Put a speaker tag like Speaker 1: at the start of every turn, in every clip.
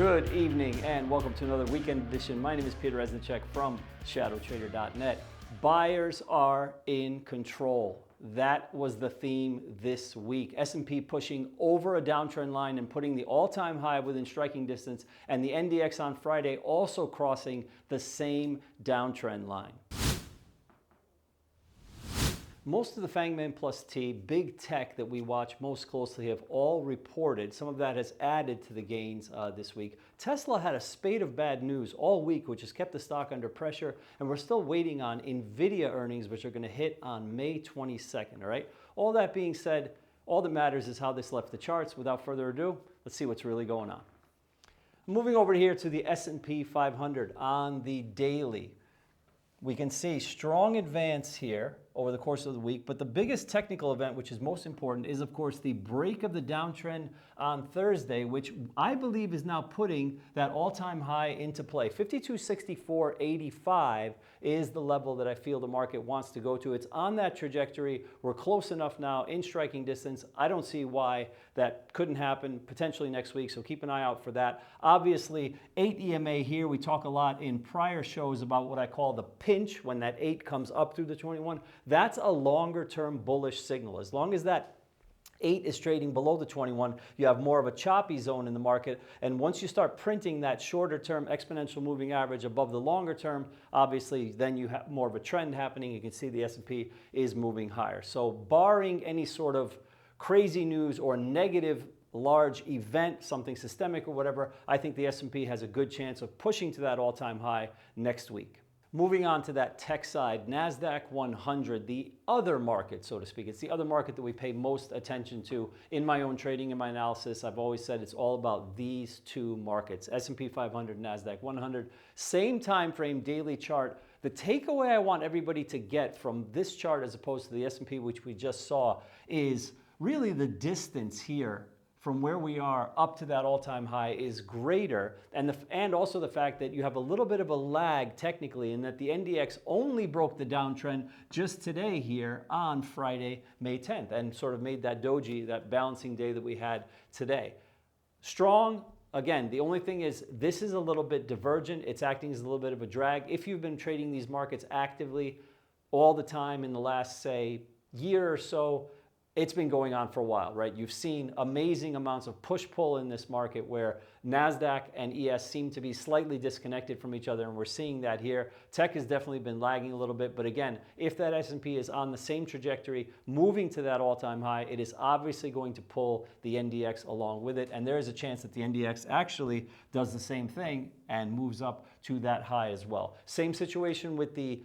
Speaker 1: Good evening and welcome to another weekend edition. My name is Peter Resnicek from ShadowTrader.net. Buyers are in control. That was the theme this week. S&P pushing over a downtrend line and putting the all-time high within striking distance, and the NDX on Friday also crossing the same downtrend line. Most of the Fangman plus T, big tech that we watch most closely have all reported. Some of that has added to the gains this week. Tesla had a spate of bad news all week, which has kept the stock under pressure, and we're still waiting on NVIDIA earnings, which are going to hit on May 22nd, all right? All that being said, all that matters is how this left the charts. Without further ado, let's see what's really going on. Moving over here to the S&P 500 on the daily. We can see strong advance here over the course of the week, but the biggest technical event, which is most important, is of course the break of the downtrend on Thursday, which I believe is now putting that all-time high into play. 5264.85 is the level that I feel the market wants to go to. It's on that trajectory. We're close enough now in striking distance. I don't see why that couldn't happen potentially next week, so keep an eye out for that. Obviously, 8 EMA here. We talk a lot in prior shows about what I call the pinch, when that 8 comes up through the 21. That's a longer term bullish signal. As long as that 8 is trading below the 21, you have more of a choppy zone in the market. And once you start printing that shorter term exponential moving average above the longer term, obviously then you have more of a trend happening. You can see the S&P is moving higher. So barring any sort of crazy news or negative large event, something systemic or whatever, I think the S&P has a good chance of pushing to that all-time high next week. Moving on to that tech side, NASDAQ 100, the other market, so to speak. It's the other market that we pay most attention to in my own trading and my analysis. I've always said it's all about these two markets, S&P 500, NASDAQ 100. Same time frame, daily chart. The takeaway I want everybody to get from this chart as opposed to the S&P, which we just saw, is really the distance here from where we are up to that all-time high is greater, and also the fact that you have a little bit of a lag technically in that the NDX only broke the downtrend just today here on Friday, May 10th, and sort of made that doji, that balancing day that we had today. Strong, again, the only thing is this is a little bit divergent. It's acting as a little bit of a drag. If you've been trading these markets actively all the time in the last, say, year or so, it's been going on for a while, right? You've seen amazing amounts of push-pull in this market where NASDAQ and ES seem to be slightly disconnected from each other, and we're seeing that here. Tech has definitely been lagging a little bit, but again, if that S&P is on the same trajectory, moving to that all-time high, it is obviously going to pull the NDX along with it, and there is a chance that the NDX actually does the same thing and moves up to that high as well. Same situation with the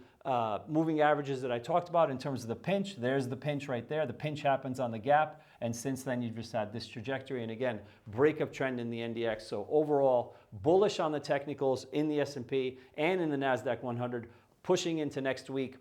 Speaker 1: moving averages that I talked about in terms of the pinch. There's the pinch right there. The pinch happens on the gap, and since then you've just had this trajectory, and again, break of trend in the NDX. So overall, bullish on the technicals in the S&P and in the NASDAQ 100, pushing into next week.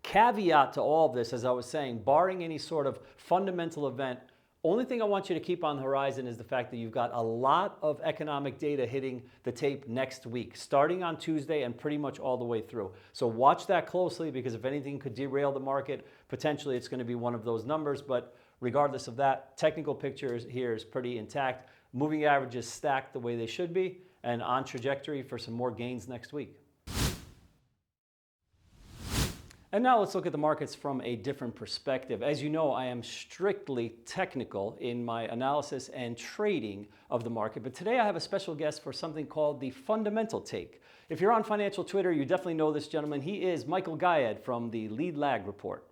Speaker 1: Caveat to all of this, as I was saying, barring any sort of fundamental event, only thing I want you to keep on the horizon is the fact that you've got a lot of economic data hitting the tape next week, starting on Tuesday and pretty much all the way through. So watch that closely, because if anything could derail the market, potentially it's going to be one of those numbers. But regardless of that, technical picture here is pretty intact. Moving averages stacked the way they should be and on trajectory for some more gains next week. And now let's look at the markets from a different perspective. As you know, I am strictly technical in my analysis and trading of the market, but today I have a special guest for something called the fundamental take. If you're on financial Twitter, you definitely know this gentleman. He is Michael Gayed from the Lead Lag Report.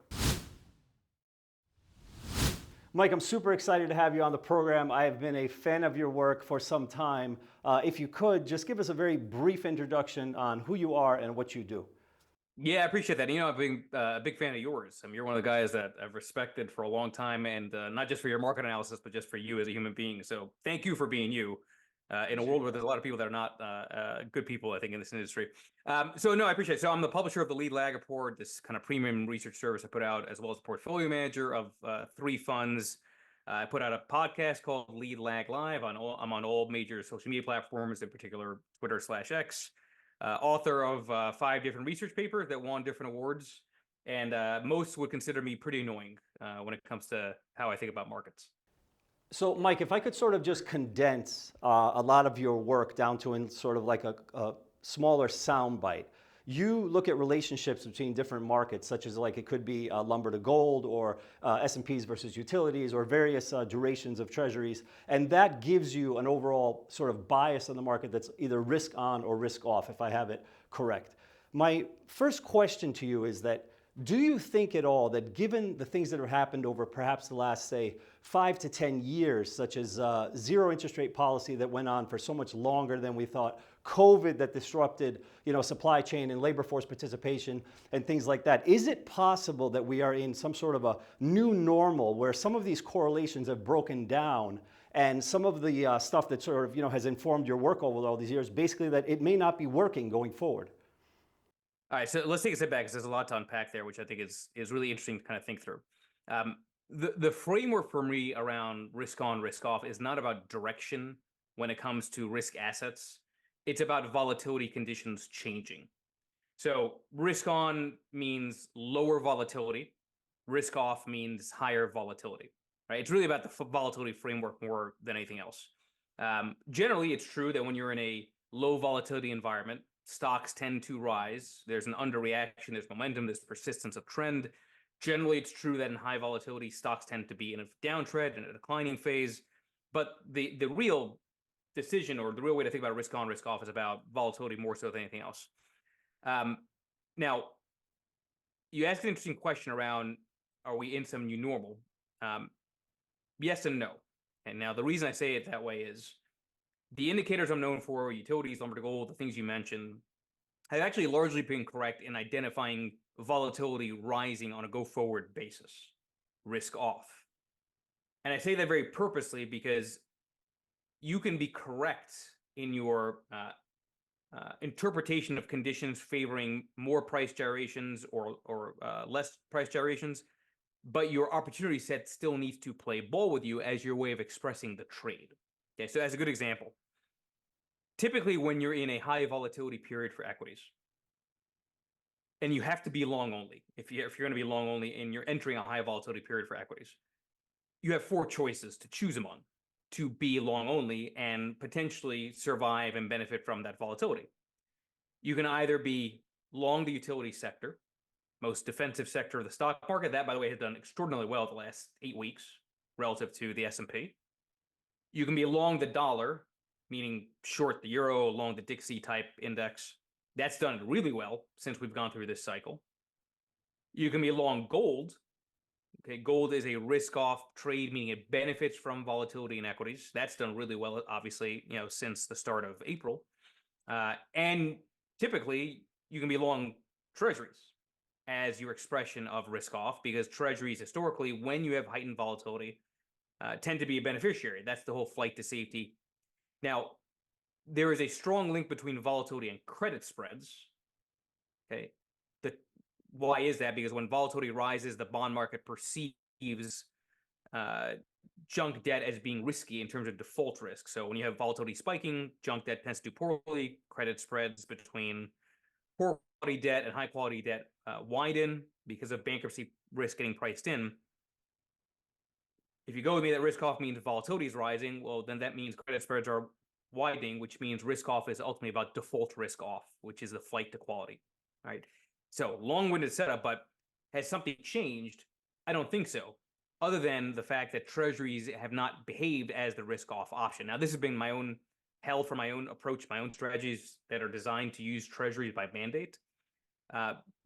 Speaker 1: Mike, I'm super excited to have you on the program. I have been a fan of your work for some time. If you could, just give us a very brief introduction on who you are and what you do.
Speaker 2: Yeah, I appreciate that. You know, I've been a big fan of yours. I mean, you're one of the guys that I've respected for a long time, and not just for your market analysis, but just for you as a human being. So thank you for being you in a world where there's a lot of people that are not good people, I think, in this industry. So no, I appreciate it. So I'm the publisher of the Lead Lag Report, this kind of premium research service I put out, as well as portfolio manager of 3 funds. I put out a podcast called Lead Lag Live. I'm on all major social media platforms, in particular Twitter/X. Author of 5 different research papers that won different awards, and most would consider me pretty annoying when it comes to how I think about markets.
Speaker 1: So, Mike, if I could sort of just condense a lot of your work down to in sort of like a smaller sound bite. You look at relationships between different markets, such as like it could be lumber to gold or S&Ps versus utilities or various durations of treasuries. And that gives you an overall sort of bias in the market that's either risk on or risk off, if I have it correct. My first question to you is that do you think at all that given the things that have happened over perhaps the last, say, 5 to 10 years, such as zero interest rate policy that went on for so much longer than we thought, COVID that disrupted, supply chain and labor force participation and things like that, is it possible that we are in some sort of a new normal where some of these correlations have broken down and some of the stuff that sort of, has informed your work over all these years, basically that it may not be working going forward?
Speaker 2: All right, so let's take a step back because there's a lot to unpack there, which I think is really interesting to kind of think through. The framework for me around risk on, risk off is not about direction when it comes to risk assets. It's about volatility conditions changing. So risk on means lower volatility. Risk off means higher volatility, right? It's really about the volatility framework more than anything else. Generally, it's true that when you're in a low volatility environment, stocks tend to rise. There's an underreaction, there's momentum, there's persistence of trend. Generally, it's true that in high volatility, stocks tend to be in a downtrend, in a declining phase. But the real decision or the real way to think about risk on, risk off is about volatility more so than anything else. Now, you asked an interesting question around, are we in some new normal? Yes and no. And now the reason I say it that way is the indicators I'm known for, utilities, lumber to gold, the things you mentioned, have actually largely been correct in identifying volatility rising on a go-forward basis, risk off. And I say that very purposely because you can be correct in your interpretation of conditions favoring more price gyrations or less price gyrations, but your opportunity set still needs to play ball with you as your way of expressing the trade. Okay, so as a good example, typically when you're in a high volatility period for equities, and you have to be long only, if you're going to be long only and you're entering a high volatility period for equities, you have four choices to choose among to be long only and potentially survive and benefit from that volatility. You can either be long the utility sector, most defensive sector of the stock market. That, by the way, has done extraordinarily well the last 8 weeks relative to the S&P. You can be long the dollar, meaning short the euro, long the Dixie type index. That's done really well since we've gone through this cycle. You can be long gold. Okay, gold is a risk-off trade, meaning it benefits from volatility in equities. That's done really well, obviously, since the start of April. And typically, you can be long treasuries as your expression of risk-off, because treasuries historically, when you have heightened volatility, tend to be a beneficiary. That's the whole flight to safety. Now, there is a strong link between volatility and credit spreads. Okay, why is that? Because when volatility rises, the bond market perceives junk debt as being risky in terms of default risk. So when you have volatility spiking, junk debt tends to do poorly. Credit spreads between poor quality debt and high quality debt widen because of bankruptcy risk getting priced in. If you go with me that risk off means volatility is rising, well, then that means credit spreads are widening, which means risk off is ultimately about default risk off, which is the flight to quality. All right. So long-winded setup, but has something changed? I don't think so, other than the fact that treasuries have not behaved as the risk-off option. Now, this has been my own hell for my own approach, my own strategies that are designed to use treasuries by mandate,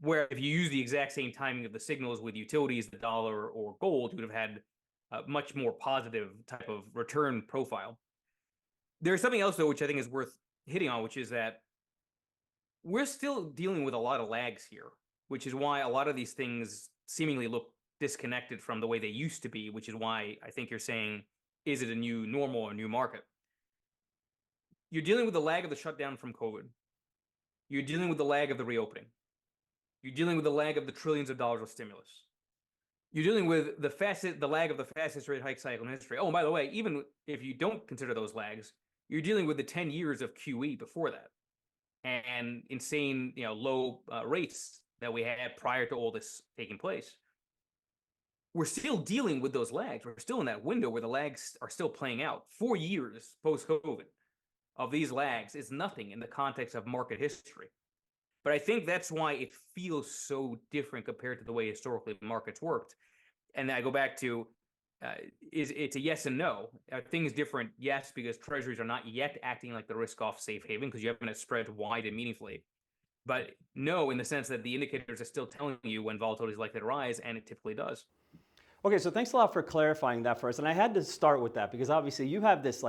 Speaker 2: where if you use the exact same timing of the signals with utilities, the dollar, or gold, you would have had a much more positive type of return profile. There's something else, though, which I think is worth hitting on, which is that we're still dealing with a lot of lags here, which is why a lot of these things seemingly look disconnected from the way they used to be, which is why I think you're saying, is it a new normal or a new market? You're dealing with the lag of the shutdown from COVID. You're dealing with the lag of the reopening. You're dealing with the lag of the trillions of dollars of stimulus. You're dealing with the lag of the fastest rate hike cycle in history. Oh, and by the way, even if you don't consider those lags, you're dealing with the 10 years of QE before that and insane, low rates that we had prior to all this taking place. we're still dealing with those lags. We're still in that window where the lags are still playing out. 4 years post-COVID of these lags is nothing in the context of market history. But I think that's why it feels so different compared to the way historically markets worked. And I go back to, it's a yes and no. Are things different? Yes, because treasuries are not yet acting like the risk-off safe haven because you haven't had spread widen meaningfully. But no, in the sense that the indicators are still telling you when volatility is likely to rise, and it typically does.
Speaker 1: Okay, so thanks a lot for clarifying that for us. And I had to start with that because obviously you have this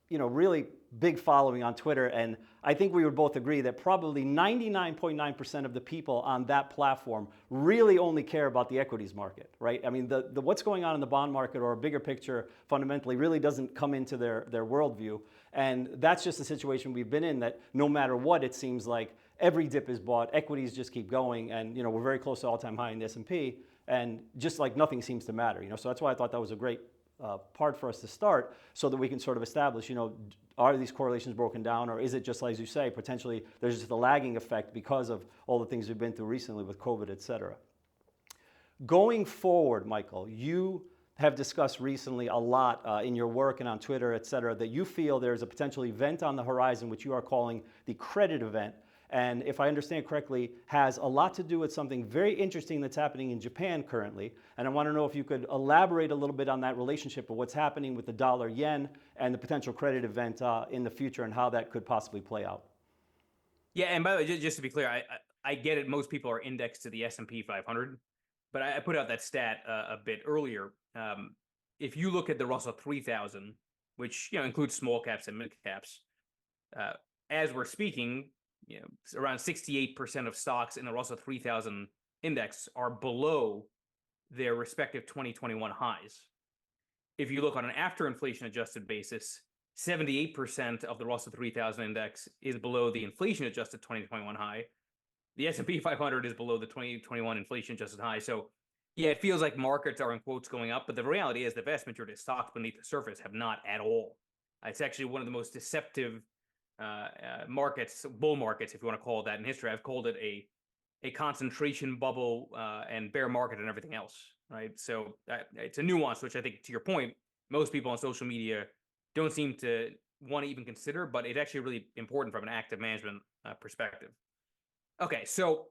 Speaker 1: really big following on Twitter, and I think we would both agree that probably 99.9% of the people on that platform really only care about the equities market, right? I mean, the what's going on in the bond market or a bigger picture fundamentally really doesn't come into their worldview. And that's just the situation we've been in, that no matter what, it seems like every dip is bought, equities just keep going, and we're very close to all-time high in the S&P, and just like nothing seems to matter. So that's why I thought that was a great part for us to start, so that we can sort of establish, are these correlations broken down, or is it just, as you say, potentially there's just a lagging effect because of all the things we've been through recently with COVID, et cetera. Going forward, Michael, you have discussed recently a lot in your work and on Twitter, et cetera, that you feel there's a potential event on the horizon, which you are calling the credit event. And if I understand correctly, has a lot to do with something very interesting that's happening in Japan currently. And I want to know if you could elaborate a little bit on that relationship of what's happening with the dollar yen and the potential credit event in the future and how that could possibly play out.
Speaker 2: Yeah, and by the way, just to be clear, I get it. Most people are indexed to the S&P 500, but I put out that stat a bit earlier. If you look at the Russell 3000, which includes small caps and mid caps, as we're speaking, around 68% of stocks in the Russell 3000 index are below their respective 2021 highs. If you look on an after inflation adjusted basis, 78% of the Russell 3000 index is below the inflation adjusted 2021 high. The S&P 500 is below the 2021 inflation adjusted high. So yeah, it feels like markets are in quotes going up, but the reality is the vast majority of stocks beneath the surface have not at all. It's actually one of the most deceptive markets, bull markets, if you want to call it that in history. I've called it a concentration bubble and bear market and everything else, right? So it's a nuance, which I think, to your point, most people on social media don't seem to want to even consider, but it's actually really important from an active management perspective. Okay, so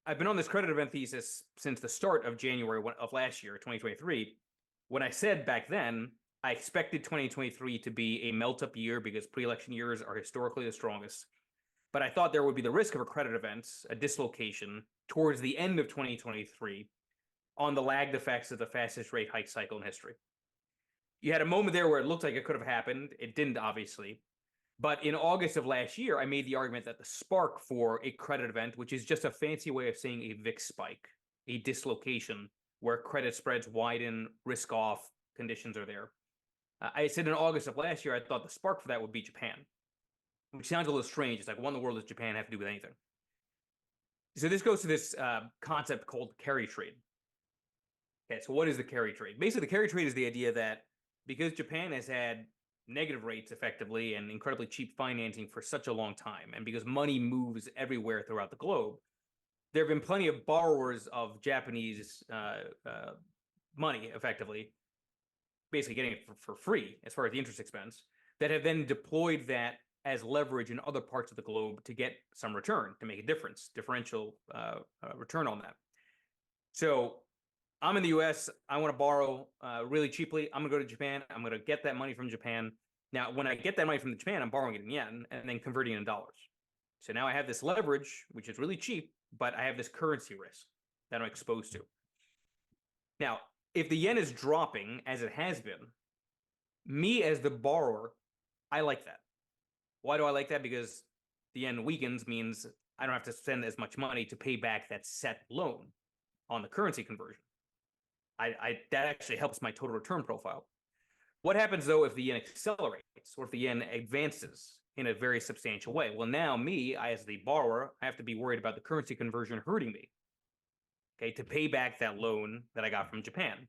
Speaker 2: I've been on this credit event thesis since the start of January of last year, 2023. When I said back then, I expected 2023 to be a melt-up year because pre-election years are historically the strongest. But I thought there would be the risk of a credit event, a dislocation, towards the end of 2023 on the lagged effects of the fastest rate hike cycle in history. You had a moment there where it looked like it could have happened. It didn't, obviously. But in August of last year, I made the argument that the spark for a credit event, which is just a fancy way of saying a VIX spike, a dislocation where credit spreads widen, risk off, conditions are there. I said in August of last year, I thought the spark for that would be Japan, which sounds a little strange. It's like, what in the world does Japan have to do with anything? So this goes to this concept called carry trade. Okay, so what is the carry trade? Basically, the carry trade is the idea that because Japan has had negative rates effectively and incredibly cheap financing for such a long time, and because money moves everywhere throughout the globe, there have been plenty of borrowers of Japanese money, effectively, basically getting it for free as far as the interest expense, that have then deployed that as leverage in other parts of the globe to get some return, to make a differential return on that. So I'm in the US, I want to borrow really cheaply. I'm going to go to Japan. I'm going to get that money from Japan. Now, when I get that money from Japan, I'm borrowing it in yen and then converting it in dollars. So now I have this leverage, which is really cheap, but I have this currency risk that I'm exposed to. Now, if the yen is dropping, as it has been, me as the borrower, I like that. Why do I like that? Because the yen weakens means I don't have to spend as much money to pay back that set loan on the currency conversion. That actually helps my total return profile. What happens, though, if the yen accelerates or if the yen advances in a very substantial way? Well, now as the borrower, I have to be worried about the currency conversion hurting me, okay, to pay back that loan that I got from Japan.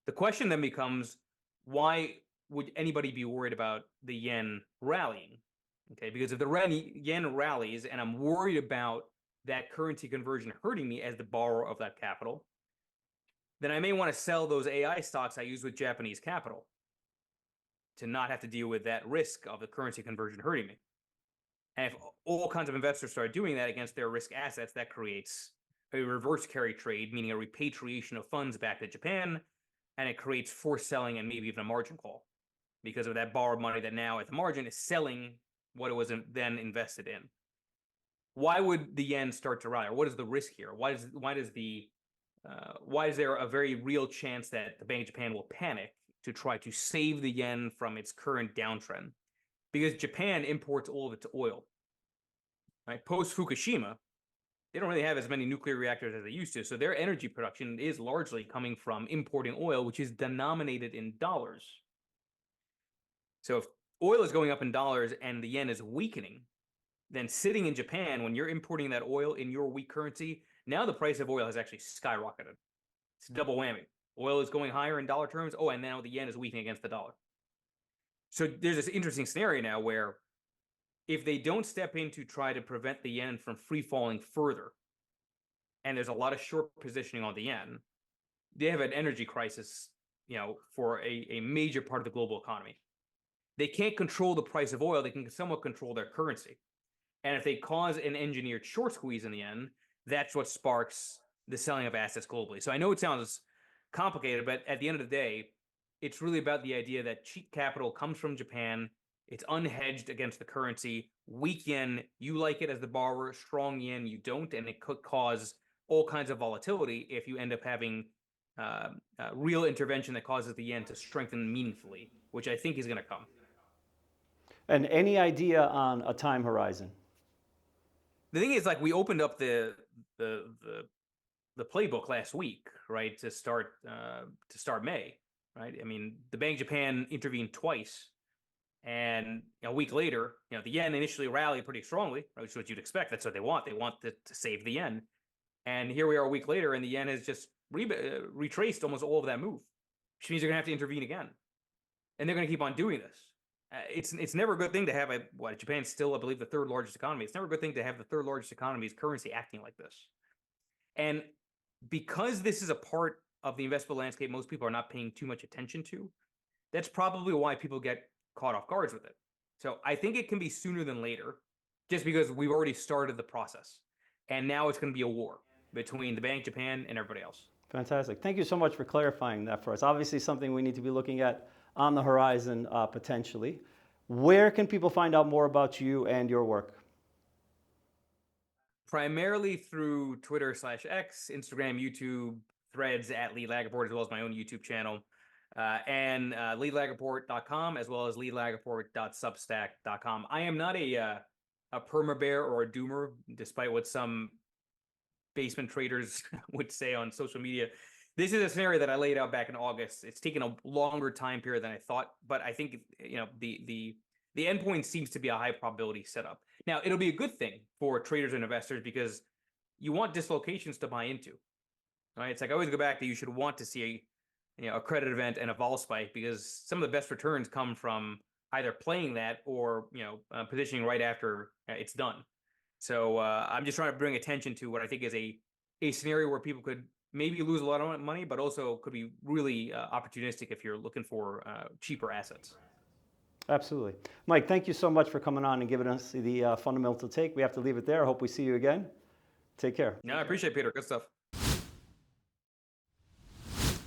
Speaker 2: The question then becomes, why would anybody be worried about the yen rallying? Okay, because if the yen rallies and I'm worried about that currency conversion hurting me as the borrower of that capital, then I may want to sell those AI stocks I use with Japanese capital to not have to deal with that risk of the currency conversion hurting me. And if all kinds of investors start doing that against their risk assets, that creates a reverse carry trade, meaning a repatriation of funds back to Japan, and it creates forced selling and maybe even a margin call because of that borrowed money that now at the margin is selling what it was then invested in. Why would the yen start to rally? Or what is the risk here? Why is there a very real chance that the Bank of Japan will panic to try to save the yen from its current downtrend? Because Japan imports all of its oil. Right? Post Fukushima, they don't really have as many nuclear reactors as they used to, so their energy production is largely coming from importing oil, which is denominated in dollars. So if oil is going up in dollars and the yen is weakening, then sitting in Japan, when you're importing that oil in your weak currency, now the price of oil has actually skyrocketed. It's a double whammy. Oil is going higher in dollar terms. Oh, and now the yen is weakening against the dollar. So there's this interesting scenario now where if they don't step in to try to prevent the yen from free falling further, and there's a lot of short positioning on the yen, they have an energy crisis, for a major part of the global economy. They can't control the price of oil. They can somewhat control their currency. And if they cause an engineered short squeeze in the yen, that's what sparks the selling of assets globally. So I know it sounds complicated, but at the end of the day, it's really about the idea that cheap capital comes from Japan. It's unhedged against the currency. Weak yen, you like it as the borrower. Strong yen, you don't. And it could cause all kinds of volatility if you end up having real intervention that causes the yen to strengthen meaningfully, which I think is going to come.
Speaker 1: And any idea on a time horizon?
Speaker 2: The thing is, like, we opened up the playbook last week, right, to start May, right? I mean, the Bank of Japan intervened twice, and a week later, the yen initially rallied pretty strongly, right, which is what you'd expect. That's what they want. They want to save the yen, and here we are a week later, and the yen has just retraced almost all of that move, which means they're going to have to intervene again, and they're going to keep on doing this. It's never a good thing to have Japan's still, I believe, the third largest economy. It's never a good thing to have the third largest economy's currency acting like this. And because this is a part of the investment landscape most people are not paying too much attention to, that's probably why people get caught off guard with it. So I think it can be sooner than later, just because we've already started the process. And now it's going to be a war between the Bank of Japan and everybody else.
Speaker 1: Fantastic. Thank you so much for clarifying that for us. Obviously something we need to be looking at on the horizon potentially. Where can people find out more about you and your work?
Speaker 2: Primarily through Twitter/X, Instagram, YouTube, Threads at Lee Lagerport, as well as my own YouTube channel, and LeeLagerport.com, as well as LeeLagerport.substack.com. I am not a perma-bear or a doomer, despite what some basement traders would say on social media. This is a scenario that I laid out back in August. It's taken a longer time period than I thought, but I think the endpoint seems to be a high probability setup. Now, it'll be a good thing for traders and investors because you want dislocations to buy into. Right? It's like I always go back to you should want to see a credit event and a vol spike because some of the best returns come from either playing that or positioning right after it's done. So I'm just trying to bring attention to what I think is a scenario where people could maybe lose a lot of money, but also could be really opportunistic if you're looking for cheaper assets.
Speaker 1: Absolutely. Mike, thank you so much for coming on and giving us the fundamental take. We have to leave it there. I hope we see you again. Take care.
Speaker 2: Yeah, I appreciate it, Peter. Good stuff.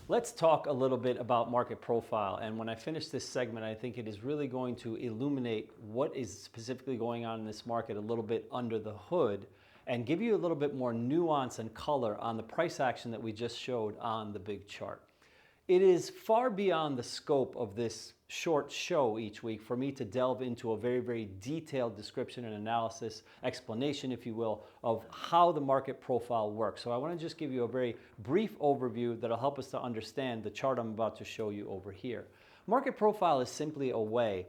Speaker 1: Let's talk a little bit about market profile. And when I finish this segment, I think it is really going to illuminate what is specifically going on in this market a little bit under the hood and give you a little bit more nuance and color on the price action that we just showed on the big chart. It is far beyond the scope of this short show each week for me to delve into a very, very detailed description and analysis, explanation, if you will, of how the market profile works. So I want to just give you a very brief overview that'll help us to understand the chart I'm about to show you over here. Market profile is simply a way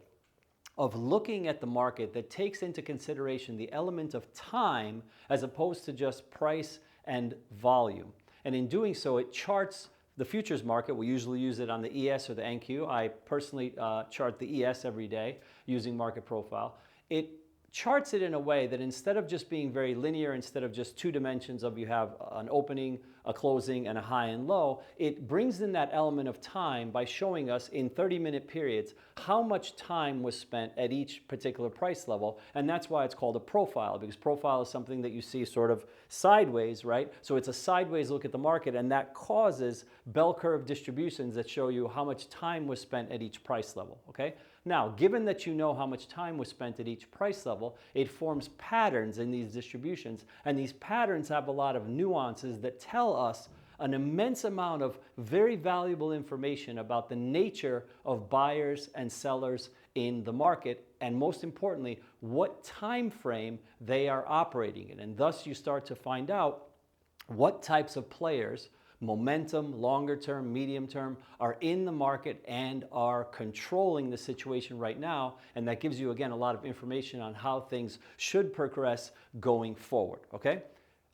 Speaker 1: of looking at the market that takes into consideration the element of time as opposed to just price and volume. And in doing so, it charts the futures market. We usually use it on the ES or the NQ. I personally chart the ES every day using market profile. It charts it in a way that instead of just being very linear, instead of just two dimensions of you have an opening, a closing, and a high and low, it brings in that element of time by showing us in 30-minute periods how much time was spent at each particular price level. And that's why it's called a profile, because profile is something that you see sort of sideways, right? So it's a sideways look at the market, and that causes bell curve distributions that show you how much time was spent at each price level, okay? Now, given that you know how much time was spent at each price level, it forms patterns in these distributions, and these patterns have a lot of nuances that tell us an immense amount of very valuable information about the nature of buyers and sellers in the market, and most importantly, what time frame they are operating in. And thus you start to find out what types of players, momentum, longer term, medium term, are in the market and are controlling the situation right now. And that gives you, again, a lot of information on how things should progress going forward, okay?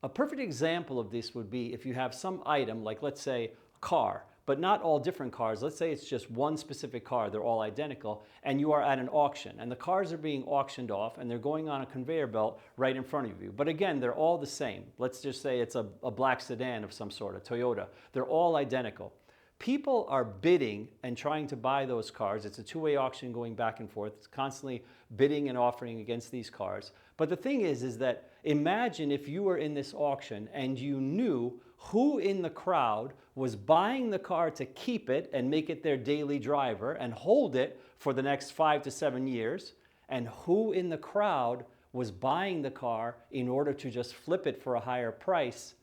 Speaker 1: A perfect example of this would be if you have some item, like let's say a car, but not all different cars. Let's say it's just one specific car, they're all identical, and you are at an auction, and the cars are being auctioned off, and they're going on a conveyor belt right in front of you. But again, they're all the same. Let's just say it's a black sedan of some sort, a Toyota. They're all identical. People are bidding and trying to buy those cars. It's a two-way auction going back and forth. It's constantly bidding and offering against these cars. But the thing is that imagine if you were in this auction and you knew who in the crowd was buying the car to keep it and make it their daily driver and hold it for the next 5 to 7 years, and who in the crowd was buying the car in order to just flip it for a higher price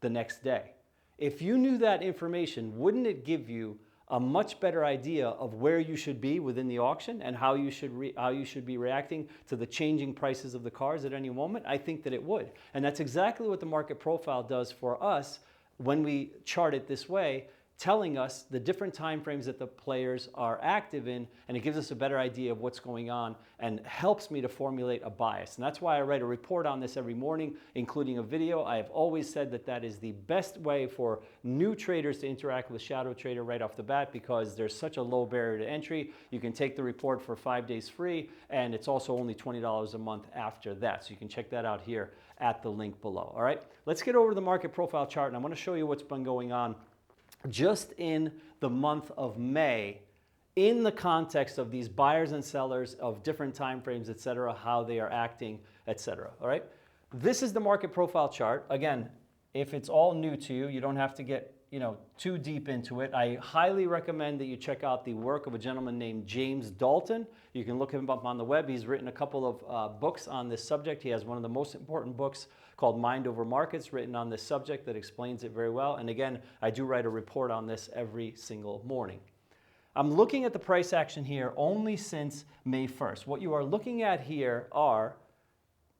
Speaker 1: the next day. If you knew that information, wouldn't it give you a much better idea of where you should be within the auction and how you should be reacting to the changing prices of the cars at any moment? I think that it would. And that's exactly what the market profile does for us when we chart it this way, telling us the different time frames that the players are active in, and it gives us a better idea of what's going on and helps me to formulate a bias. And that's why I write a report on this every morning, including a video. I have always said that that is the best way for new traders to interact with ShadowTrader right off the bat, because there's such a low barrier to entry. You can take the report for 5 days free, and it's also only $20 a month after that. So you can check that out here at the link below. All right, let's get over to the market profile chart, and I want to show you what's been going on just in the month of May in the context of these buyers and sellers of different time frames, et cetera, how they are acting, et cetera. All right, this is the market profile chart. Again, if it's all new to you, you don't have to get too deep into it. I highly recommend that you check out the work of a gentleman named James Dalton. You can look him up on the web. He's written a couple of books on this subject. He has one of the most important books called Mind Over Markets written on this subject that explains it very well. And again, I do write a report on this every single morning. I'm looking at the price action here only since May 1st. What you are looking at here are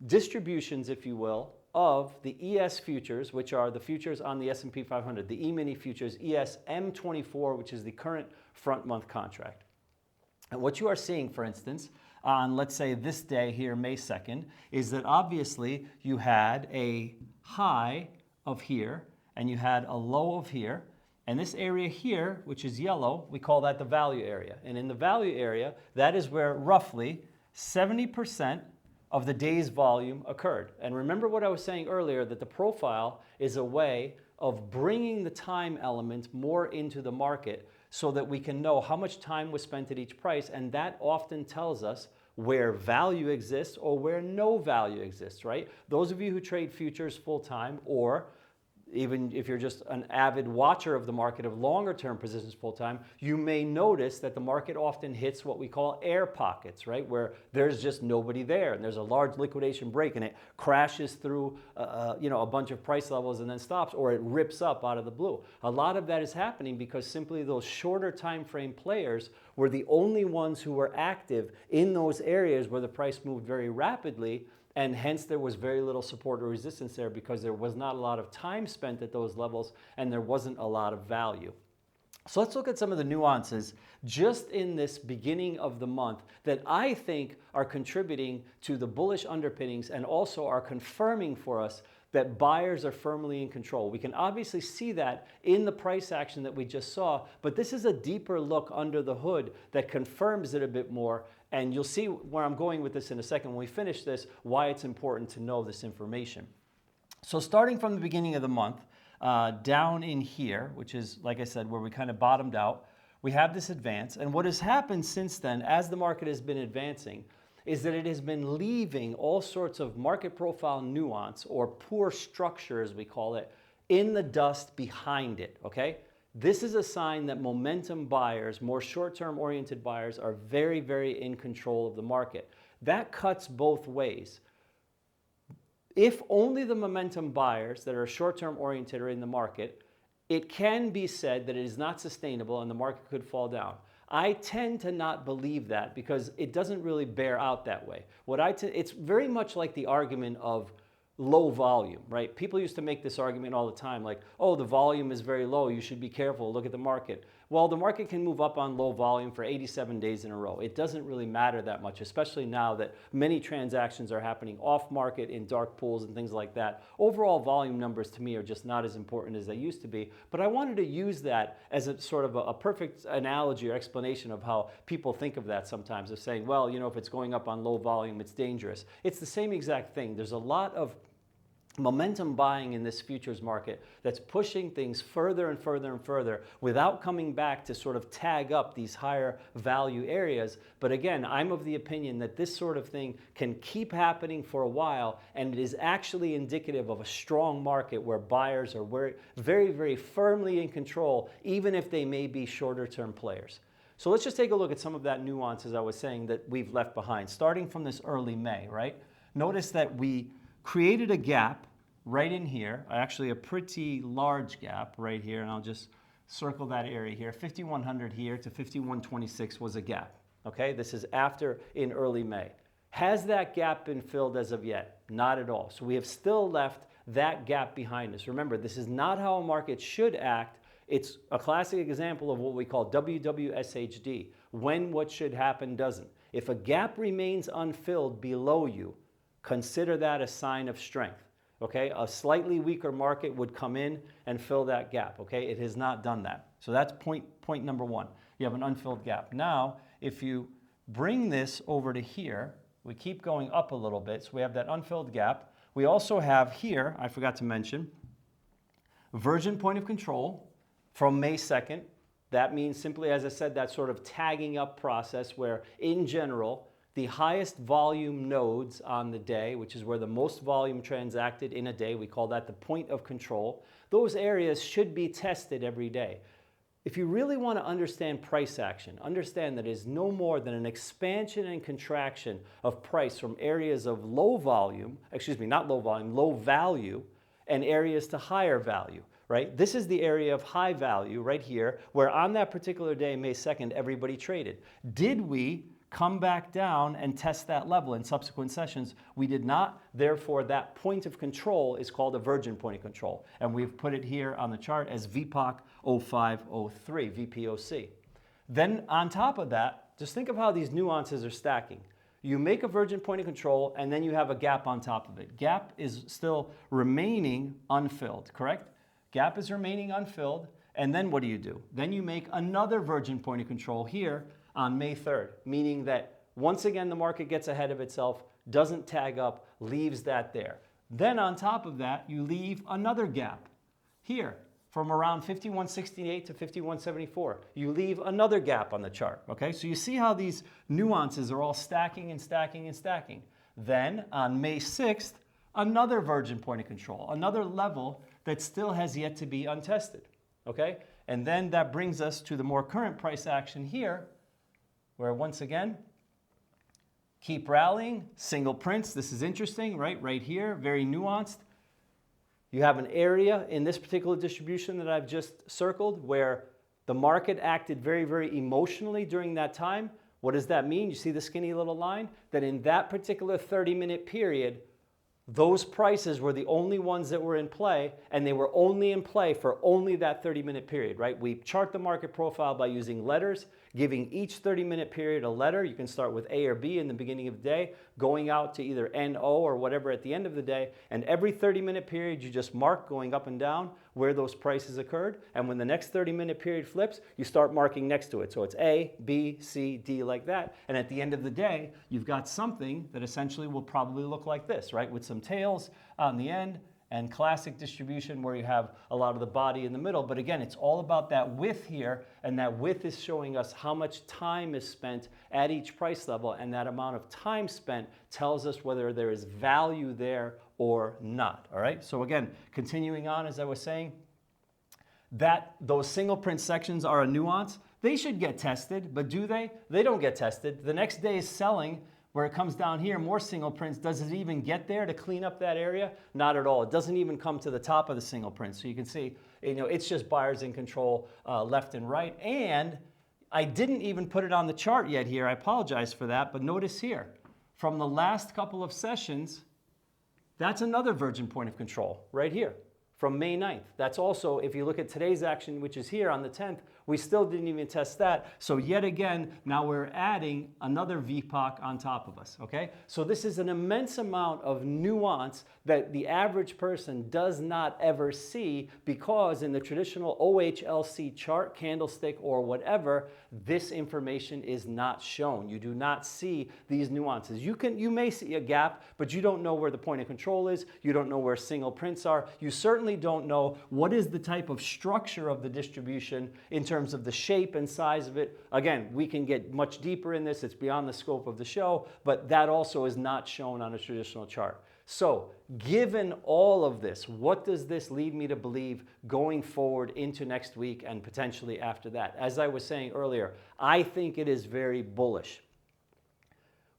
Speaker 1: distributions, if you will, of the ES futures, which are the futures on the S&P 500, the E-mini futures, ES M24, which is the current front month contract. And what you are seeing, for instance, on, let's say, this day here, May 2nd, is that obviously you had a high of here, and you had a low of here, and this area here, which is yellow, we call that the value area. And in the value area, that is where roughly 70% of the day's volume occurred. And remember what I was saying earlier, that the profile is a way of bringing the time element more into the market so that we can know how much time was spent at each price, and that often tells us where value exists or where no value exists, right? Those of you who trade futures full-time, or even if you're just an avid watcher of the market of longer term positions full-time, you may notice that the market often hits what we call air pockets, right? Where there's just nobody there, and there's a large liquidation break, and it crashes through a bunch of price levels and then stops, or it rips up out of the blue. A lot of that is happening because simply those shorter time frame players were the only ones who were active in those areas where the price moved very rapidly, and hence there was very little support or resistance there because there was not a lot of time spent at those levels and there wasn't a lot of value. So let's look at some of the nuances just in this beginning of the month that I think are contributing to the bullish underpinnings and also are confirming for us that buyers are firmly in control. We can obviously see that in the price action that we just saw, but this is a deeper look under the hood that confirms it a bit more And you'll see where I'm going with this in a second when we finish this, why it's important to know this information. So starting from the beginning of the month, down in here, which is, like I said, where we kind of bottomed out, we have this advance. And what has happened since then, as the market has been advancing, is that it has been leaving all sorts of market profile nuance, or poor structure as we call it, in the dust behind it, okay? This is a sign that momentum buyers, more short-term oriented buyers, are very, very in control of the market. That cuts both ways. If only the momentum buyers that are short-term oriented are in the market, it can be said that it is not sustainable and the market could fall down. I tend to not believe that because it doesn't really bear out that way. It's very much like the argument of low volume, right? People used to make this argument all the time, like, oh, the volume is very low, you should be careful, look at the market. Well, the market can move up on low volume for 87 days in a row. It doesn't really matter that much, especially now that many transactions are happening off market in dark pools and things like that. Overall volume numbers to me are just not as important as they used to be, but I wanted to use that as a sort of a perfect analogy or explanation of how people think of that sometimes, of saying, well, you know, if it's going up on low volume, it's dangerous. It's the same exact thing. There's a lot of momentum buying in this futures market that's pushing things further and further and further without coming back to sort of tag up these higher value areas. But again, I'm of the opinion that this sort of thing can keep happening for a while, and it is actually indicative of a strong market where buyers are very, very firmly in control, even if they may be shorter term players. So let's just take a look at some of that nuance, as I was saying, that we've left behind, starting from this early May, right? Notice that we created a gap right in here, actually a pretty large gap right here, and I'll just circle that area here. 5100 here to 5126 was a gap, okay? This is after in early May. Has that gap been filled as of yet? Not at all. So we have still left that gap behind us. Remember, this is not how a market should act. It's a classic example of what we call WWSHD, when what should happen doesn't. If a gap remains unfilled below you, consider that a sign of strength, okay? A slightly weaker market would come in and fill that gap, okay? It has not done that. So that's point number one. You have an unfilled gap. Now, if you bring this over to here, we keep going up a little bit, so we have that unfilled gap. We also have here, I forgot to mention, virgin point of control from May 2nd. That means simply, as I said, that sort of tagging up process where, in general, the highest volume nodes on the day, which is where the most volume transacted in a day, we call that the point of control, those areas should be tested every day. If you really want to understand price action, understand that it is no more than an expansion and contraction of price from areas of low volume, low value, and areas to higher value, right? This is the area of high value right here, where on that particular day, May 2nd, everybody traded. Did we come back down and test that level in subsequent sessions? We did not. Therefore, that point of control is called a virgin point of control. And we've put it here on the chart as VPOC 0503, VPOC. Then on top of that, just think of how these nuances are stacking. You make a virgin point of control, and then you have a gap on top of it. Gap is still remaining unfilled, correct? Gap is remaining unfilled, and then what do? Then you make another virgin point of control here on May 3rd, meaning that once again the market gets ahead of itself, doesn't tag up, leaves that there. Then on top of that, you leave another gap here from around 5168 to 5174. You leave another gap on the chart, okay? So you see how these nuances are all stacking and stacking and stacking. Then on May 6th, another virgin point of control, another level that still has yet to be untested, okay? And then that brings us to the more current price action here, where once again, keep rallying, single prints. This is interesting, right? Right here, very nuanced. You have an area in this particular distribution that I've just circled where the market acted very, very emotionally during that time. What does that mean? You see the skinny little line? That in that particular 30-minute period, those prices were the only ones that were in play, and they were only in play for only that 30-minute period, right? We chart the market profile by using letters. giving each 30-minute period a letter. You can start with A or B in the beginning of the day, going out to either NO or whatever at the end of the day. And every 30-minute period, you just mark going up and down where those prices occurred. And when the next 30-minute period flips, you start marking next to it. So it's A, B, C, D, like that. And at the end of the day, you've got something that essentially will probably look like this, right? With some tails on the end, and classic distribution where you have a lot of the body in the middle. But again, it's all about that width here, and that width is showing us how much time is spent at each price level, and that amount of time spent tells us whether there is value there or not, all right? So again, continuing on, as I was saying, that those single print sections are a nuance. They should get tested, but do they? They don't get tested. The next day is selling, where it comes down here, more single prints. Does it even get there to clean up that area? Not at all. It doesn't even come to the top of the single print. So you can see, it's just buyers in control left and right. And I didn't even put it on the chart yet here. I apologize for that. But notice here, from the last couple of sessions, that's another virgin point of control right here from May 9th. That's also, if you look at today's action, which is here on the 10th, we still didn't even test that. So yet again, now we're adding another VPOC on top of us, okay? So this is an immense amount of nuance that the average person does not ever see, because in the traditional OHLC chart, candlestick, or whatever, this information is not shown. You do not see these nuances. You may see a gap, but you don't know where the point of control is. You don't know where single prints are. You certainly don't know what is the type of structure of the distribution in terms of the shape and size of it. Again, we can get much deeper in this. It's beyond the scope of the show, but that also is not shown on a traditional chart. So given all of this, what does this lead me to believe going forward into next week and potentially after that? As I was saying earlier, I think it is very bullish.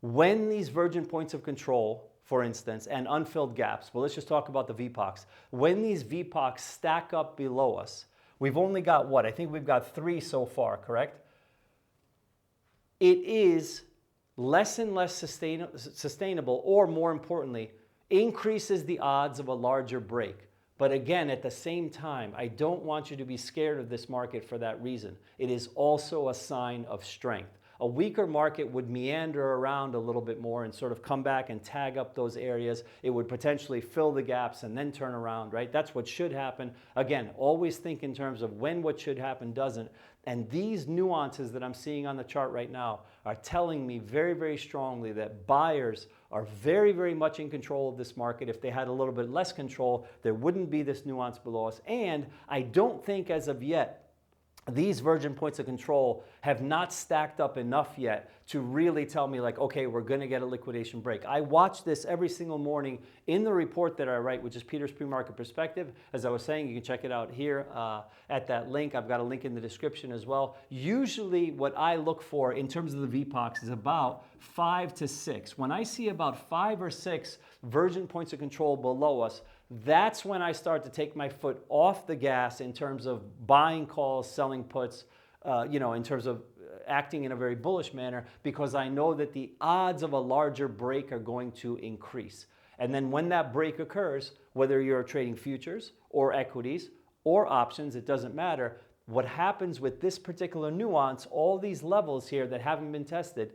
Speaker 1: When these virgin points of control, for instance, and unfilled gaps, well, let's just talk about the VPOCs. When these VPOCs stack up below us, we've only got what? I think we've got 3 so far, correct? It is less and less sustainable, or more importantly, increases the odds of a larger break. But again, at the same time, I don't want you to be scared of this market for that reason. It is also a sign of strength. A weaker market would meander around a little bit more and sort of come back and tag up those areas. It would potentially fill the gaps and then turn around, right? That's what should happen. Again, always think in terms of when what should happen doesn't. And these nuances that I'm seeing on the chart right now are telling me very, very strongly that buyers are very, very much in control of this market. If they had a little bit less control, there wouldn't be this nuance below us. And I don't think as of yet, these virgin points of control have not stacked up enough yet to really tell me like, okay, we're going to get a liquidation break. I watch this every single morning in the report that I write, which is Peter's Premarket Perspective. As I was saying, you can check it out here at that link. I've got a link in the description as well. Usually what I look for in terms of the VPOCs is about 5 to 6. When I see about 5 or 6 virgin points of control below us, that's when I start to take my foot off the gas in terms of buying calls, selling puts, in terms of acting in a very bullish manner, because I know that the odds of a larger break are going to increase. And then when that break occurs, whether you're trading futures or equities or options, it doesn't matter. What happens with this particular nuance, all these levels here that haven't been tested,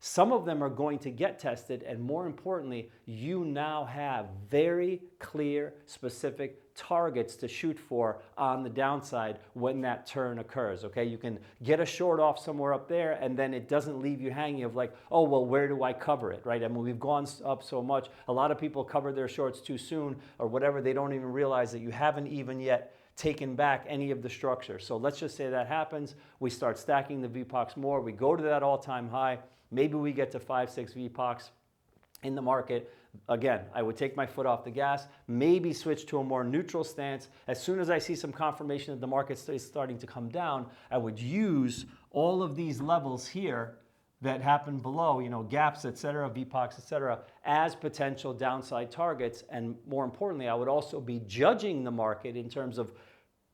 Speaker 1: some of them are going to get tested, and more importantly, you now have very clear, specific targets to shoot for on the downside when that turn occurs, okay? You can get a short off somewhere up there, and then it doesn't leave you hanging of like, oh, well, where do I cover it, right? I mean, we've gone up so much. A lot of people cover their shorts too soon or whatever. They don't even realize that you haven't even yet taken back any of the structure. So let's just say that happens. We start stacking the VPOCs more. We go to that all-time high. Maybe we get to 5, 6 VPOCs in the market. Again, I would take my foot off the gas, maybe switch to a more neutral stance. As soon as I see some confirmation that the market is starting to come down, I would use all of these levels here that happen below, gaps, et cetera, VPOCs, et cetera, as potential downside targets. And more importantly, I would also be judging the market in terms of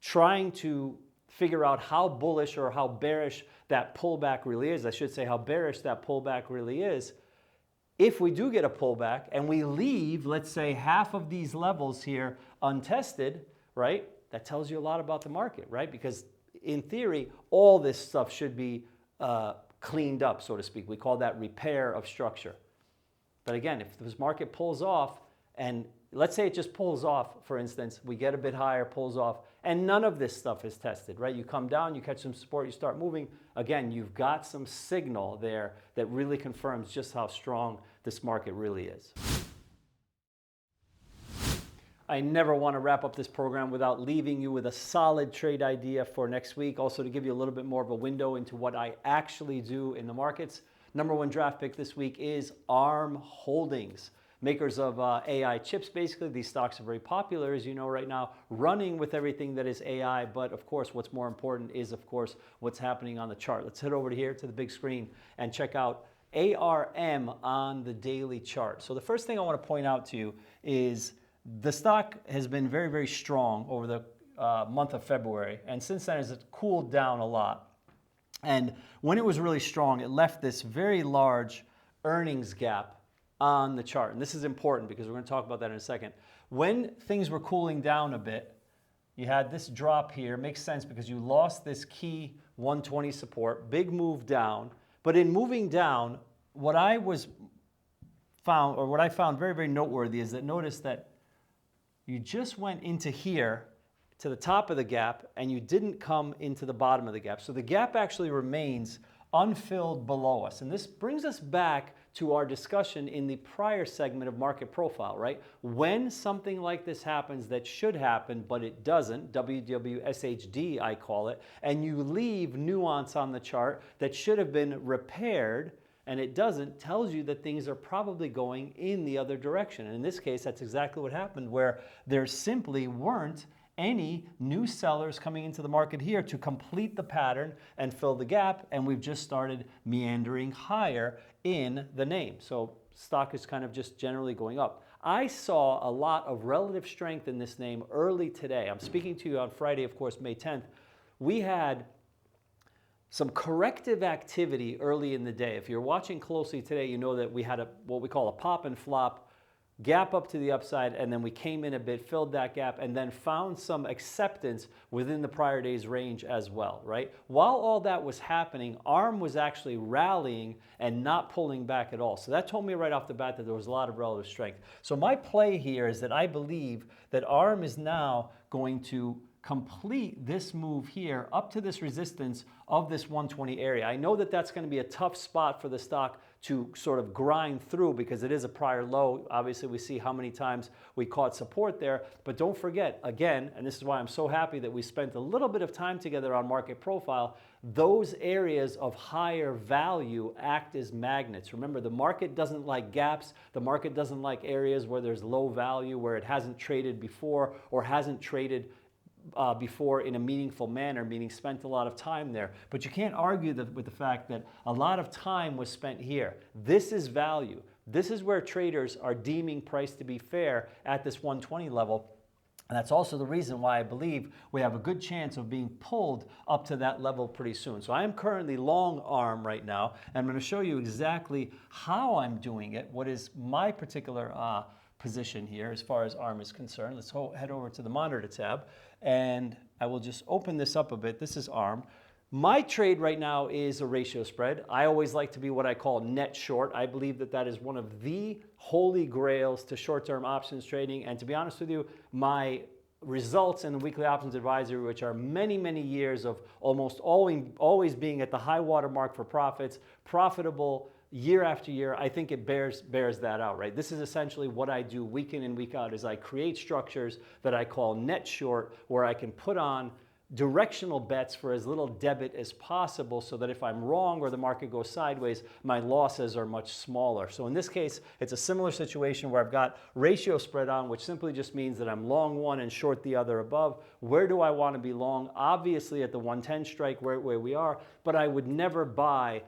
Speaker 1: trying to figure out how bullish or how bearish that pullback really is. I should say how bearish that pullback really is. If we do get a pullback and we leave, let's say, half of these levels here untested, right? That tells you a lot about the market, right? Because in theory, all this stuff should be cleaned up, so to speak. We call that repair of structure. But again, if this market pulls off, and let's say it just pulls off, for instance, we get a bit higher, pulls off, and none of this stuff is tested, right? You come down, you catch some support, you start moving. Again, you've got some signal there that really confirms just how strong this market really is. I never want to wrap up this program without leaving you with a solid trade idea for next week. Also to give you a little bit more of a window into what I actually do in the markets. Number one draft pick this week is ARM Holdings. Makers of AI chips, basically. These stocks are very popular, as you know right now, running with everything that is AI. But of course, what's more important is, of course, what's happening on the chart. Let's head over here to the big screen and check out ARM on the daily chart. So the first thing I want to point out to you is the stock has been very, very strong over the month of February. And since then, it's cooled down a lot. And when it was really strong, it left this very large earnings gap on the chart. And this is important because we're going to talk about that in a second. When things were cooling down a bit, you had this drop here. It makes sense because you lost this key 120 support, big move down. But in moving down, what I found very, very noteworthy is that notice that you just went into here to the top of the gap and you didn't come into the bottom of the gap. So the gap actually remains unfilled below us. And this brings us back to our discussion in the prior segment of market profile, right? When something like this happens that should happen, but it doesn't, WWSHD I call it, and you leave nuance on the chart that should have been repaired, and it doesn't, tells you that things are probably going in the other direction. And in this case, that's exactly what happened, where there simply weren't any new sellers coming into the market here to complete the pattern and fill the gap, and we've just started meandering higher in the name. So stock is kind of just generally going up. I saw a lot of relative strength in this name early today. I'm speaking to you on Friday, of course, May 10th. We had some corrective activity early in the day. If you're watching closely today, you know that we had what we call a pop and flop, gap up to the upside, and then we came in a bit, filled that gap, and then found some acceptance within the prior day's range as well, right? While all that was happening, ARM was actually rallying and not pulling back at all. So that told me right off the bat that there was a lot of relative strength. So my play here is that I believe that ARM is now going to complete this move here up to this resistance of this 120 area. I know that that's going to be a tough spot for the stock to sort of grind through because it is a prior low. Obviously, we see how many times we caught support there. But don't forget, again, and this is why I'm so happy that we spent a little bit of time together on market profile, those areas of higher value act as magnets. Remember, the market doesn't like gaps. The market doesn't like areas where there's low value, where it hasn't traded before or hasn't traded before in a meaningful manner, meaning spent a lot of time there. But you can't argue with the fact that a lot of time was spent here. This is value. This is where traders are deeming price to be fair at this 120 level. And that's also the reason why I believe we have a good chance of being pulled up to that level pretty soon. So I am currently long ARM right now, and I'm going to show you exactly how I'm doing it, what is my particular position here as far as ARM is concerned. Let's head over to the monitor tab, and I will just open this up a bit. This is ARM. My trade right now is a ratio spread. I always like to be what I call net short. I believe that that is one of the holy grails to short-term options trading. And to be honest with you, my results in the weekly options advisory, which are many, many years of almost always being at the high water mark for profits, profitable year after year, I think it bears that out, right? This is essentially what I do week in and week out, is I create structures that I call net short, where I can put on directional bets for as little debit as possible, so that if I'm wrong or the market goes sideways, my losses are much smaller. So in this case, it's a similar situation where I've got ratio spread on, which simply just means that I'm long one and short the other above. Where do I want to be long? Obviously at the 110 strike where we are, but I would never buy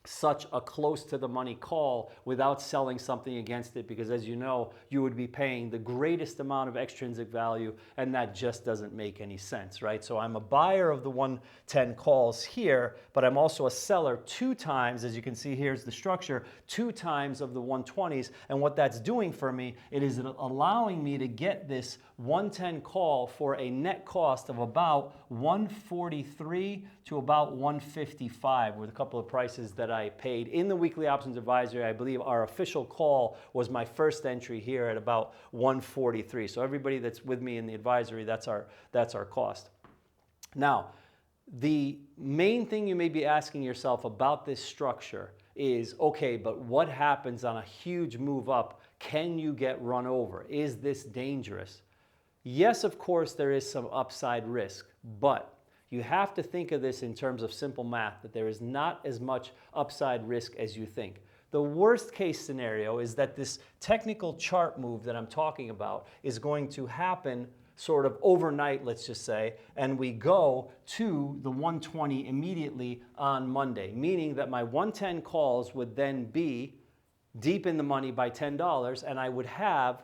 Speaker 1: such a close to the money call without selling something against it, because as you know, you would be paying the greatest amount of extrinsic value, and that just doesn't make any sense, right? So I'm a buyer of the 110 calls here, but I'm also a seller 2 times, as you can see, here's the structure, 2 times of the 120s, and what that's doing for me, it is allowing me to get this 110 call for a net cost of about 143 to about 155, with a couple of prices that I paid in the weekly options advisory. I believe our official call was my first entry here at about 143. So everybody that's with me in the advisory, that's our cost. Now, the main thing you may be asking yourself about this structure is, okay, but what happens on a huge move up? Can you get run over? Is this dangerous? Yes, of course, there is some upside risk, but you have to think of this in terms of simple math, that there is not as much upside risk as you think. The worst case scenario is that this technical chart move that I'm talking about is going to happen sort of overnight, let's just say, and we go to the 120 immediately on Monday, meaning that my 110 calls would then be deep in the money by $10, and I would have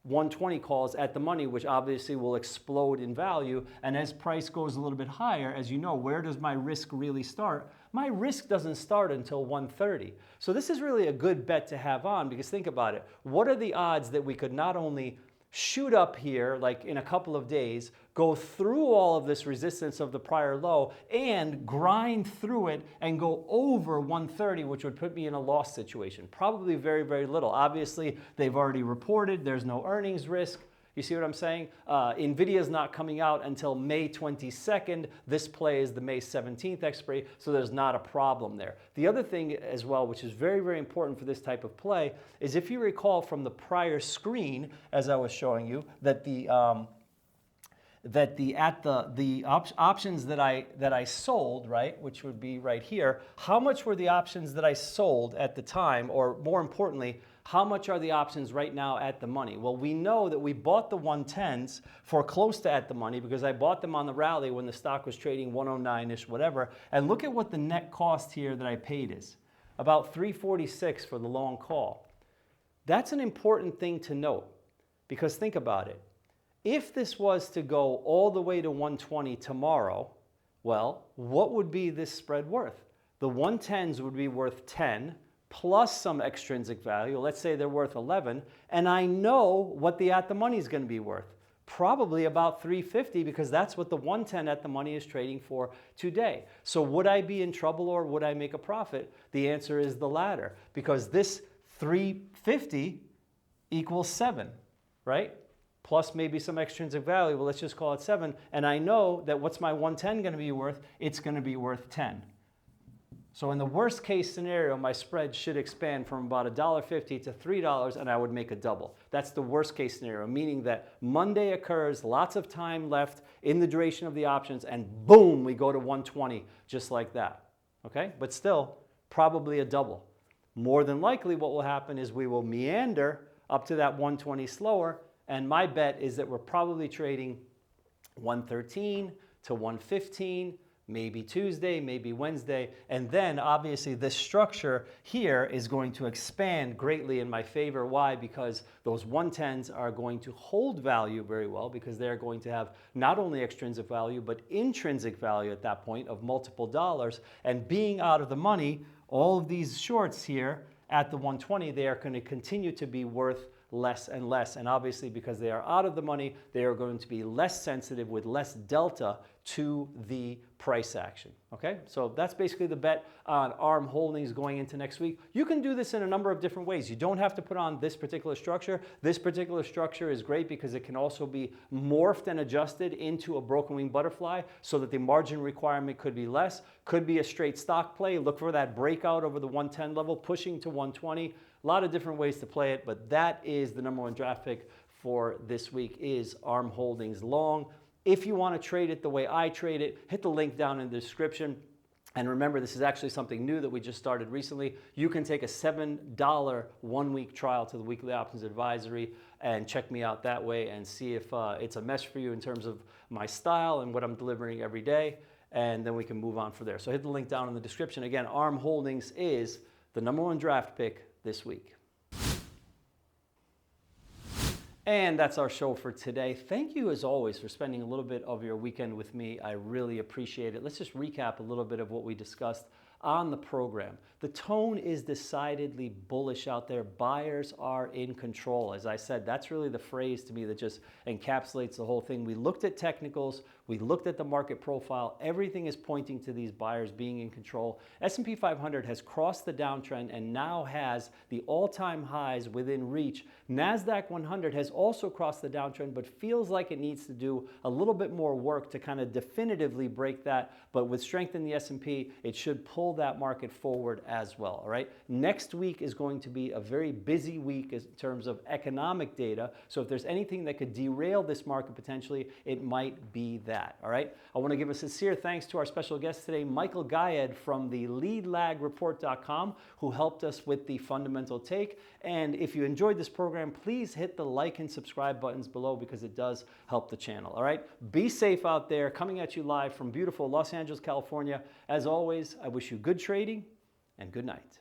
Speaker 1: 120 calls at the money, which obviously will explode in value. And as price goes a little bit higher, as you know, where does my risk really start? My risk doesn't start until 130. So this is really a good bet to have on, because think about it. What are the odds that we could not only shoot up here, like in a couple of days, go through all of this resistance of the prior low and grind through it and go over 130, which would put me in a loss situation? Probably very, very little. Obviously, they've already reported. There's no earnings risk. You see what I'm saying? NVIDIA's not coming out until May 22nd. This play is the May 17th expiry, so there's not a problem there. The other thing as well, which is very, very important for this type of play, is if you recall from the prior screen, as I was showing you, that the options that I sold, right, which would be right here, how much were the options that I sold at the time, or more importantly, how much are the options right now at the money? Well, we know that we bought the 110s for close to at the money, because I bought them on the rally when the stock was trading 109-ish, whatever. And look at what the net cost here that I paid is. About 346 for the long call. That's an important thing to note, because think about it. If this was to go all the way to 120 tomorrow, well, what would be this spread worth? The 110s would be worth 10, plus some extrinsic value. Let's say they're worth 11, and I know what the at the money is going to be worth. Probably about 350, because that's what the 110 at the money is trading for today. So would I be in trouble or would I make a profit? The answer is the latter, because this 350 equals 7, right? Plus maybe some extrinsic value. Well, let's just call it 7. And I know that what's my 110 going to be worth? It's going to be worth 10. So in the worst case scenario, my spread should expand from about $1.50 to $3, and I would make a double. That's the worst case scenario, meaning that Monday occurs, lots of time left in the duration of the options, and boom, we go to 120 just like that. Okay? But still, probably a double. More than likely what will happen is we will meander up to that 120 slower, and my bet is that we're probably trading 113 to 115, maybe Tuesday, maybe Wednesday, and then obviously this structure here is going to expand greatly in my favor. Why? Because those 110s are going to hold value very well, because they're going to have not only extrinsic value, but intrinsic value at that point of multiple dollars. And being out of the money, all of these shorts here at the 120, they are going to continue to be worth less and less. And obviously, because they are out of the money, they are going to be less sensitive with less delta to the price action. Okay, so that's basically the bet on ARM Holdings going into next week. You can do this in a number of different ways. You don't have to put on this particular structure. This particular structure is great because it can also be morphed and adjusted into a broken wing butterfly so that the margin requirement could be less. Could be a straight stock play. Look for that breakout over the 110 level, pushing to 120. A lot of different ways to play it, but that is the number one draft pick for this week, is ARM Holdings long. If you want to trade it the way I trade it, hit the link down in the description. And remember, this is actually something new that we just started recently. You can take a $7 one-week trial to the Weekly Options Advisory and check me out that way and see if it's a mesh for you in terms of my style and what I'm delivering every day. and then we can move on from there. So hit the link down in the description. Again, ARM Holdings is the #1 draft pick this week. And that's our show for today. Thank you, as always, for spending a little bit of your weekend with me. I really appreciate it. Let's just recap a little bit of what we discussed on the program. The tone is decidedly bullish out there. Buyers are in control. As I said, that's really the phrase to me that just encapsulates the whole thing. We looked at technicals, we looked at the market profile. Everything is pointing to these buyers being in control. S&P 500 has crossed the downtrend and now has the all-time highs within reach. NASDAQ 100 has also crossed the downtrend, but feels like it needs to do a little bit more work to kind of definitively break that. But with strength in the S&P, it should pull that market forward as well, all right? Next week is going to be a very busy week in terms of economic data. So if there's anything that could derail this market potentially, it might be that, all right? I want to give a sincere thanks to our special guest today, Michael Gayed from the leadlagreport.com, who helped us with the fundamental take. And if you enjoyed this program, please hit the like and subscribe buttons below because it does help the channel, all right? Be safe out there. Coming at you live from beautiful Los Angeles, California. As always, I wish you good trading and good night.